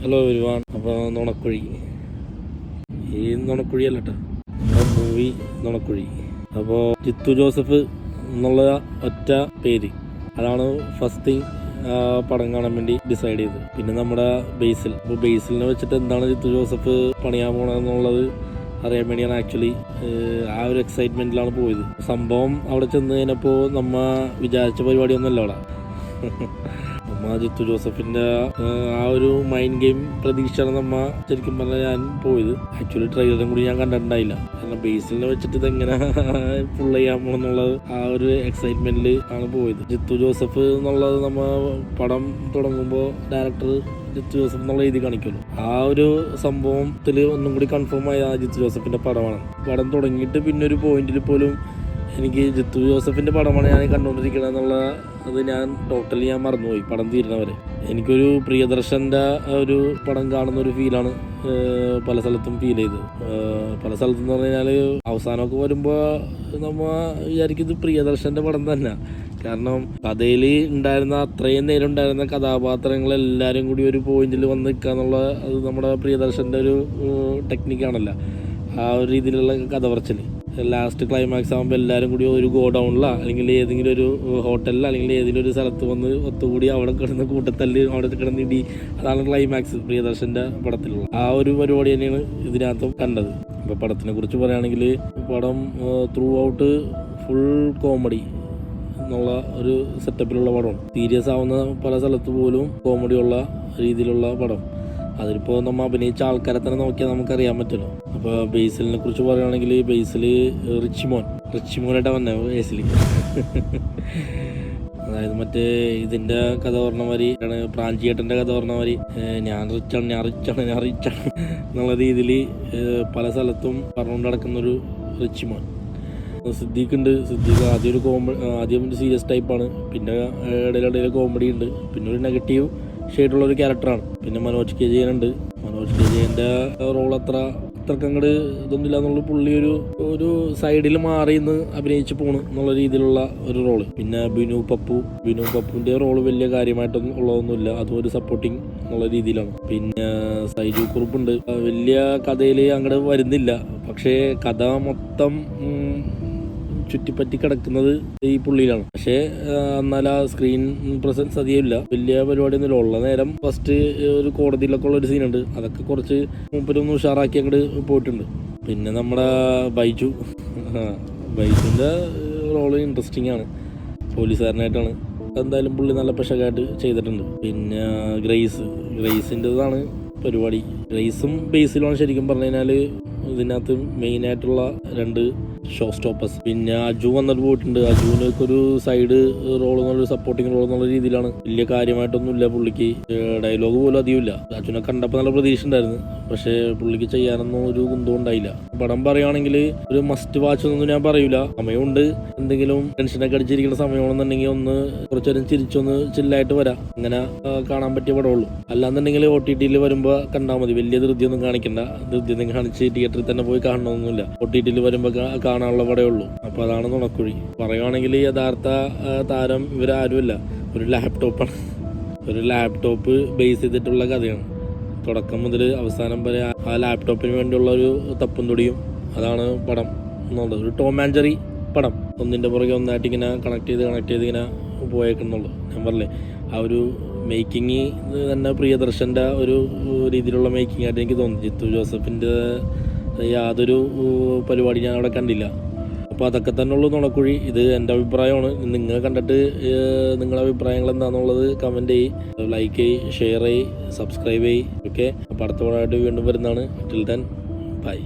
Hello everyone. അപ്പോൾ നുണക്കുഴി, ഈ നുണക്കുഴി അല്ല കേട്ടോ, മൂവി നുണക്കുഴി. അപ്പോൾ ജിത്തു ജോസഫ് എന്നുള്ള ഒറ്റ പേര്, അതാണ് ഫസ്റ്റ് തിങ് പടം കാണാൻ വേണ്ടി ഡിസൈഡ് ചെയ്തത്. പിന്നെ നമ്മുടെ ബേസിൽ, അപ്പോൾ ബേസിലിനെ വെച്ചിട്ട് എന്താണ് ജിത്തു ജോസഫ് പണിയാൻ പോകണമെന്നുള്ളത് അറിയാൻ വേണ്ടിയാണ് ആക്ച്വലി ആ ഒരു എക്സൈറ്റ്മെൻറ്റിലാണ് പോയത്. സംഭവം അവിടെ ചെന്ന് കഴിഞ്ഞപ്പോൾ നമ്മ വിചാരിച്ച പരിപാടിയൊന്നുമല്ല അവിടെ. ജിത്തു ജോസഫിന്റെ ആ ഒരു മൈൻഡ് ഗെയിം പ്രതീക്ഷയാണ് നമ്മ ശരിക്കും പറഞ്ഞാൽ ഞാൻ പോയത്. ആക്ച്വലി ട്രെയിലറും കൂടി ഞാൻ കണ്ടിട്ടുണ്ടായില്ല. കാരണം ബേസിലിനെ വെച്ചിട്ട് ഇതെങ്ങനെ ഫുൾ ചെയ്യാൻ പോകണമെന്നുള്ളത് ആ ഒരു എക്സൈറ്റ്മെന്റിൽ ആണ് പോയത്. ജിത്തു ജോസഫ് എന്നുള്ളത് നമ്മ പടം തുടങ്ങുമ്പോൾ ഡയറക്ടർ ജിത്തു ജോസഫ് എന്നുള്ള എഴുതി കാണിക്കുള്ളൂ. ആ ഒരു സംഭവത്തിൽ ഒന്നും കൂടി കൺഫേം ആയ ജിത്തു ജോസഫിന്റെ പടമാണ്. പടം തുടങ്ങിയിട്ട് പിന്നെ ഒരു പോയിന്റിൽ പോലും എനിക്ക് ജിത്തു ജോസഫിന്റെ പടമാണ് ഞാൻ കണ്ടുകൊണ്ടിരിക്കുന്നത് എന്നുള്ള അത് ഞാൻ ടോട്ടലി മറന്നുപോയി പടം തീരുന്നവരെ. എനിക്കൊരു പ്രിയദർശൻ്റെ ഒരു പടം കാണുന്ന ഒരു ഫീലാണ് പല സ്ഥലത്തും ഫീൽ ചെയ്ത്. പല സ്ഥലത്തും എന്ന് പറഞ്ഞു കഴിഞ്ഞാൽ അവസാനമൊക്കെ വരുമ്പോൾ നമ്മ വിചാരിക്കും ഇത് പ്രിയദർശൻ്റെ പടം തന്നെ. കാരണം കഥയിൽ ഉണ്ടായിരുന്ന അത്രയും നേരം ഉണ്ടായിരുന്ന കഥാപാത്രങ്ങളെല്ലാവരും കൂടി ഒരു പോയിന്റിൽ വന്ന് നിൽക്കുക എന്നുള്ള അത് നമ്മുടെ പ്രിയദർശൻ്റെ ഒരു ടെക്നിക്കാണല്ലോ. ആ ഒരു രീതിയിലുള്ള കഥ പറച്ചിൽ ലാസ്റ്റ് ക്ലൈമാക്സ് ആകുമ്പോൾ എല്ലാവരും കൂടി ഒരു ഗോഡൗണിലോ അല്ലെങ്കിൽ ഏതെങ്കിലും ഒരു ഹോട്ടലിലോ അല്ലെങ്കിൽ ഏതെങ്കിലും ഒരു സ്ഥലത്ത് വന്ന് ഒത്തുകൂടി അവിടെ കിടന്ന് കൂട്ടത്തല്ല്, അവിടെ കിടന്ന് ഇടി, അതാണ് ക്ലൈമാക്സ് പ്രിയദർശൻ്റെ പടത്തിലുള്ള. ആ ഒരു പരിപാടി തന്നെയാണ് ഇതിനകത്തും കണ്ടത്. ഇപ്പോൾ പടത്തിനെ കുറിച്ച് പറയുകയാണെങ്കിൽ പടം ത്രൂ ഔട്ട് ഫുൾ കോമഡി എന്നുള്ള ഒരു സെറ്റപ്പിലുള്ള പടമാണ്. സീരിയസ് ആവുന്ന പല സ്ഥലത്ത് പോലും കോമഡിയുള്ള രീതിയിലുള്ള പടം. അതിലിപ്പോൾ നമ്മൾ അഭിനയിച്ച ആൾക്കാരെ തന്നെ നോക്കിയാൽ നമുക്കറിയാൻ പറ്റുമല്ലോ. അപ്പോൾ ബേസിലിനെ കുറിച്ച് പറയുകയാണെങ്കിൽ ബേസിൽ റിച്ചിമോനായിട്ട് വന്ന ബേസിൽ അതായത് മറ്റേ ഇതിൻ്റെ കഥ പറഞ്ഞ മാതിരി പ്രാഞ്ചിയേട്ടൻ്റെ കഥ പറഞ്ഞ മാതിരി ഞാൻ റിച്ചാണ് എന്നുള്ള രീതിയിൽ പല സ്ഥലത്തും പറഞ്ഞുകൊണ്ട് നടക്കുന്നൊരു റിച്ചിമോൻ. സിദ്ദീഖ് ആദ്യം ഒരു സീരിയസ് ടൈപ്പാണ്, പിന്നെ ഇടയിലിടയിൽ കോമഡി ഉണ്ട്, പിന്നെ ഒരു നെഗറ്റീവ് ഷെയ്ഡുള്ളൊരു ക്യാരക്ടറാണ്. പിന്നെ മനോജ് കെ ജയനുണ്ട്. മനോജ് കെ ജയൻ്റെ റോൾ അത്രക്ക് അങ്ങോട്ട് ഇതൊന്നുമില്ല എന്നുള്ള പുള്ളി ഒരു സൈഡിൽ മാറി നിന്ന് അഭിനയിച്ച് പോണ് എന്നുള്ള രീതിയിലുള്ള ഒരു റോള്. പിന്നെ ബിനു പപ്പുവിൻ്റെ റോള് വലിയ കാര്യമായിട്ടൊന്നും ഉള്ളതൊന്നുമില്ല, അതും ഒരു സപ്പോർട്ടിങ് എന്നുള്ള രീതിയിലാണ്. പിന്നെ സൈജു കുറുപ്പുണ്ട്. വലിയ കഥയിൽ അങ്ങോട്ട് വരുന്നില്ല, പക്ഷേ കഥ മൊത്തം ചുറ്റിപ്പറ്റി കിടക്കുന്നത് ഈ പുള്ളിയിലാണ്. പക്ഷേ എന്നാൽ ആ സ്ക്രീൻ പ്രസൻസ് അധികമില്ല, വലിയ പരിപാടിയൊന്നുമില്ല. ഉള്ള നേരം ഫസ്റ്റ് ഒരു കോടതിയിലൊക്കെ ഉള്ള ഒരു സീനുണ്ട്, അതൊക്കെ കുറച്ച് മൂപ്പരൊന്ന് ഉഷാറാക്കി അങ്ങോട്ട് പോയിട്ടുണ്ട്. പിന്നെ നമ്മുടെ ബൈജുവിൻ്റെ റോള് ഇൻട്രസ്റ്റിംഗ് ആണ്, പോലീസുകാരനായിട്ടാണ്. എന്തായാലും പുള്ളി നല്ല പെശകായിട്ട് ചെയ്തിട്ടുണ്ട്. പിന്നെ ഗ്രേസിൻ്റെതാണ് പരിപാടി. ഗ്രേസും ബേസിലുമാണ് ശരിക്കും പറഞ്ഞു കഴിഞ്ഞാൽ ഇതിനകത്ത് മെയിനായിട്ടുള്ള രണ്ട് ഷോ സ്റ്റോപ്പേഴ്സ്. പിന്നെ അജു വന്നിട്ട് പോയിട്ടുണ്ട്. അജുവിനൊക്കെ ഒരു സൈഡ് റോൾ എന്നുള്ള സപ്പോർട്ടിങ് റോൾ എന്നുള്ള രീതിയിലാണ്. വലിയ കാര്യമായിട്ടൊന്നും ഇല്ല പുള്ളിക്ക്, ഡയലോഗ് പോലും അധികമില്ല. അജുനെ കണ്ടപ്പോൾ നല്ല പ്രതീക്ഷ ഉണ്ടായിരുന്നു, പക്ഷേ പുള്ളിക്ക് ചെയ്യാനൊന്നും ഒരു കുന്തവും ഉണ്ടായില്ല. പടം പറയുകയാണെങ്കിൽ ഒരു മസ്റ്റ് വാച്ച് ഒന്നും ഞാൻ പറയൂല. സമയമുണ്ട്, എന്തെങ്കിലും ടെൻഷനൊക്കെ അടിച്ചിരിക്കുന്ന സമയമാണെന്നുണ്ടെങ്കിൽ ഒന്ന് കുറച്ചേരം ചിരിച്ചൊന്ന് ചില്ലായിട്ട് വരാം, അങ്ങനെ കാണാൻ പറ്റിയ പടമുള്ളൂ. അല്ലാന്നുണ്ടെങ്കിൽ OTT വരുമ്പോൾ കണ്ടാൽ മതി. വലിയ ധൃതിയൊന്നും കാണിക്കണ്ട, ധൃതിയൊന്നും കാണിച്ച് തിയേറ്ററിൽ തന്നെ പോയി കാണണമെന്നൊന്നുമില്ല. OTT വരുമ്പോൾ കാണാനുള്ള പടമേ ഉള്ളൂ. അപ്പോൾ അതാണ് നുണക്കുഴി. പറയുകയാണെങ്കിൽ യഥാർത്ഥ താരം ഇവരാരുമല്ല, ഒരു ലാപ്ടോപ്പ് ബേസ് ചെയ്തിട്ടുള്ള കഥയാണ്. തുടക്കം മുതൽ അവസാനം വരെ ആ ലാപ്ടോപ്പിന് വേണ്ടിയുള്ള ഒരു തപ്പും തൊടിയും, അതാണ് പടം എന്നുള്ളത്. ഒരു ടോം ആൻഡ് ജെറി പടം, ഒന്നിൻ്റെ പുറകെ ഒന്നായിട്ട് ഇങ്ങനെ കണക്ട് ചെയ്ത് ഇങ്ങനെ പോയേക്കുന്നുള്ളൂ. ഞാൻ പറഞ്ഞില്ലേ, ആ ഒരു മേക്കിങ് തന്നെ പ്രിയദർശൻ്റെ ഒരു രീതിയിലുള്ള മേക്കിംഗ് ആയിട്ട് എനിക്ക് തോന്നി. ജിത്തു ജോസഫിൻ്റെ യാതൊരു പരിപാടി ഞാൻ അവിടെ കണ്ടില്ല. അപ്പോൾ അതൊക്കെ തന്നെ ഉള്ളൂ നുണക്കുഴി. ഇത് എൻ്റെ അഭിപ്രായമാണ്. നിങ്ങൾ കണ്ടിട്ട് നിങ്ങളുടെ അഭിപ്രായങ്ങൾ എന്താണെന്നുള്ളത് കമൻറ്റ് ചെയ്യ്, ലൈക്ക് ചെയ്യ്, ഷെയർ ചെയ്യ്, സബ്സ്ക്രൈബ് ചെയ്യ്. ഓക്കെ, അപ്പോൾ അടുത്ത പടമായിട്ട് വീണ്ടും വരുന്നതാണ്. Till then bye.